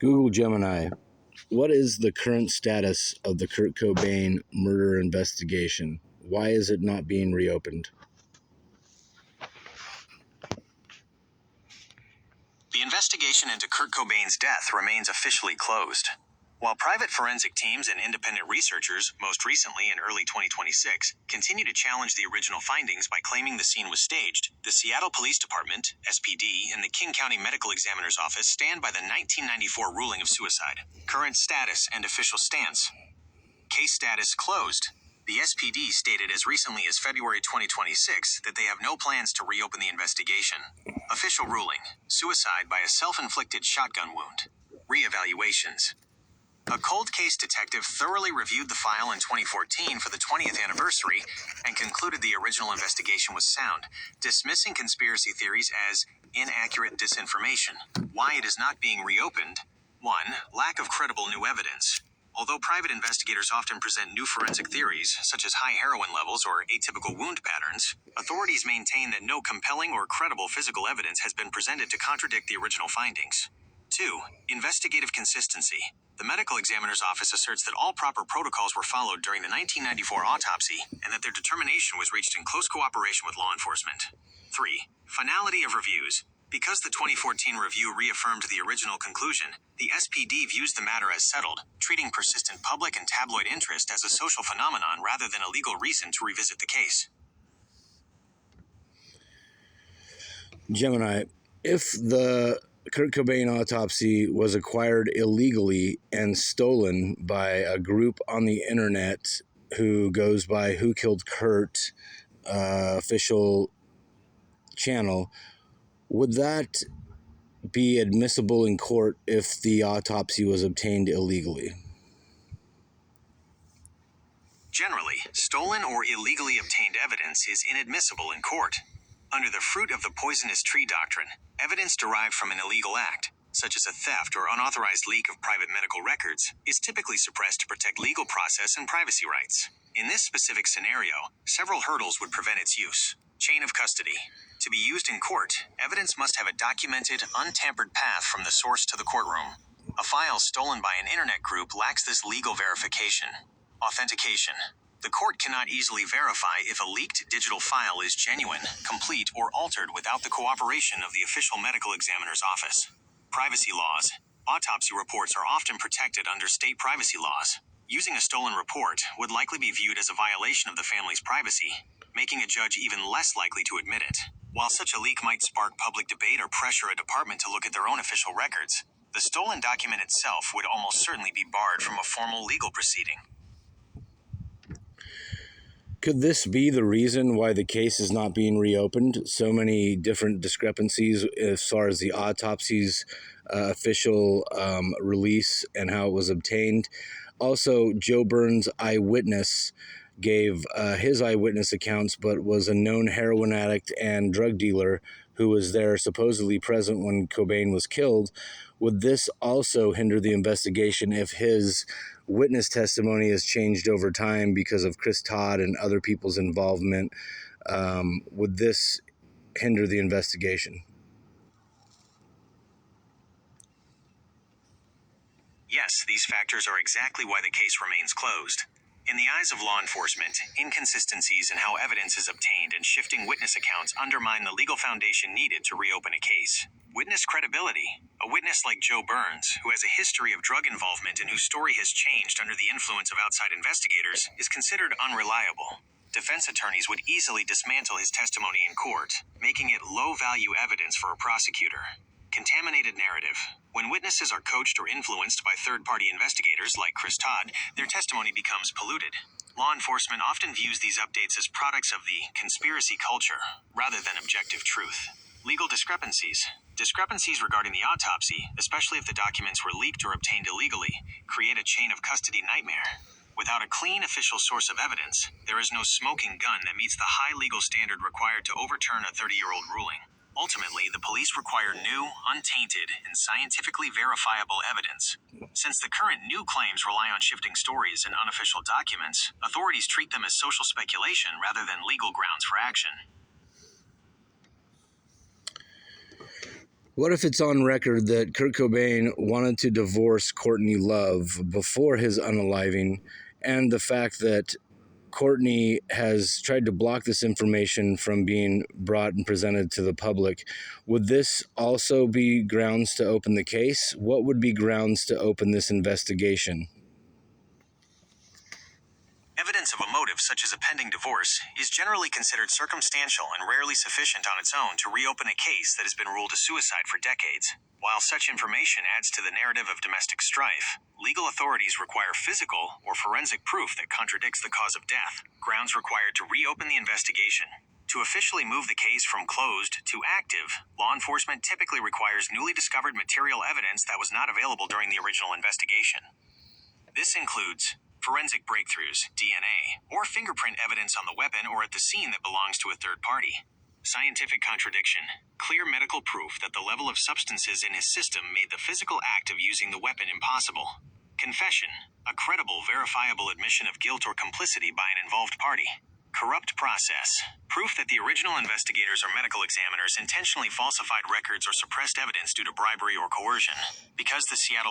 Google Gemini, what is the current status of the Kurt Cobain murder investigation? Why is it not being reopened? The investigation into Kurt Cobain's death remains officially closed. While private forensic teams and independent researchers, most recently in early 2026, continue to challenge the original findings by claiming the scene was staged, the Seattle Police Department, SPD, and the King County Medical Examiner's Office stand by the 1994 ruling of suicide. Current status and official stance. Case status closed. The SPD stated as recently as February 2026 that they have no plans to reopen the investigation. Official ruling: suicide by a self-inflicted shotgun wound. Reevaluations. A cold case detective thoroughly reviewed the file in 2014 for the 20th anniversary and concluded the original investigation was sound, dismissing conspiracy theories as inaccurate disinformation. Why it is not being reopened? 1. Lack of credible new evidence. Although private investigators often present new forensic theories, such as high heroin levels or atypical wound patterns, authorities maintain that no compelling or credible physical evidence has been presented to contradict the original findings. 2. Investigative consistency. The medical examiner's office asserts that all proper protocols were followed during the 1994 autopsy and that their determination was reached in close cooperation with law enforcement. 3. Finality of reviews. Because the 2014 review reaffirmed the original conclusion, the SPD views the matter as settled, treating persistent public and tabloid interest as a social phenomenon rather than a legal reason to revisit the case. Gemini, if the Kurt Cobain autopsy was acquired illegally and stolen by a group on the internet who goes by Who Killed Kurt official channel, would that be admissible in court if the autopsy was obtained illegally? Generally, stolen or illegally obtained evidence is inadmissible in court. Under the fruit of the poisonous tree doctrine, evidence derived from an illegal act, such as a theft or unauthorized leak of private medical records, is typically suppressed to protect legal process and privacy rights. In this specific scenario, several hurdles would prevent its use. Chain of custody. To be used in court, evidence must have a documented, untampered path from the source to the courtroom. A file stolen by an internet group lacks this legal verification. Authentication. The court cannot easily verify if a leaked digital file is genuine, complete, or altered without the cooperation of the official medical examiner's office. Privacy laws. Autopsy reports are often protected under state privacy laws. Using a stolen report would likely be viewed as a violation of the family's privacy, making a judge even less likely to admit it. While such a leak might spark public debate or pressure a department to look at their own official records, the stolen document itself would almost certainly be barred from a formal legal proceeding. Could this be the reason why the case is not being reopened? So many different discrepancies as far as the autopsy's official release and how it was obtained. Also, Joe Burns' eyewitness gave his eyewitness accounts, but was a known heroin addict and drug dealer who was there supposedly present when Cobain was killed. Would this also hinder the investigation if his witness testimony has changed over time because of Chris Todd and other people's involvement? Would this hinder the investigation? Yes, these factors are exactly why the case remains closed. In the eyes of law enforcement, inconsistencies in how evidence is obtained and shifting witness accounts undermine the legal foundation needed to reopen a case. Witness credibility. A witness like Joe Burns, who has a history of drug involvement and whose story has changed under the influence of outside investigators, is considered unreliable. Defense attorneys would easily dismantle his testimony in court, making it low-value evidence for a prosecutor. Contaminated narrative. When witnesses are coached or influenced by third-party investigators like Chris Todd, their testimony becomes polluted. Law enforcement often views these updates as products of the conspiracy culture, rather than objective truth. Legal discrepancies. Discrepancies regarding the autopsy, especially if the documents were leaked or obtained illegally, create a chain of custody nightmare. Without a clean official source of evidence, there is no smoking gun that meets the high legal standard required to overturn a 30-year-old ruling. Ultimately, the police require new, untainted, and scientifically verifiable evidence. Since the current new claims rely on shifting stories and unofficial documents, authorities treat them as social speculation rather than legal grounds for action. What if it's on record that Kurt Cobain wanted to divorce Courtney Love before his unaliving, and the fact that Courtney has tried to block this information from being brought and presented to the public? Would this also be grounds to open the case? What would be grounds to open this investigation? Evidence of a motive such as a pending divorce is generally considered circumstantial and rarely sufficient on its own to reopen a case that has been ruled a suicide for decades. While such information adds to the narrative of domestic strife, legal authorities require physical or forensic proof that contradicts the cause of death, grounds required to reopen the investigation. To officially move the case from closed to active, law enforcement typically requires newly discovered material evidence that was not available during the original investigation. This includes forensic breakthroughs, DNA, or fingerprint evidence on the weapon or at the scene that belongs to a third party. Scientific contradiction, clear medical proof that the level of substances in his system made the physical act of using the weapon impossible. Confession, a credible, verifiable admission of guilt or complicity by an involved party. Corrupt process, proof that the original investigators or medical examiners intentionally falsified records or suppressed evidence due to bribery or coercion. Because the Seattle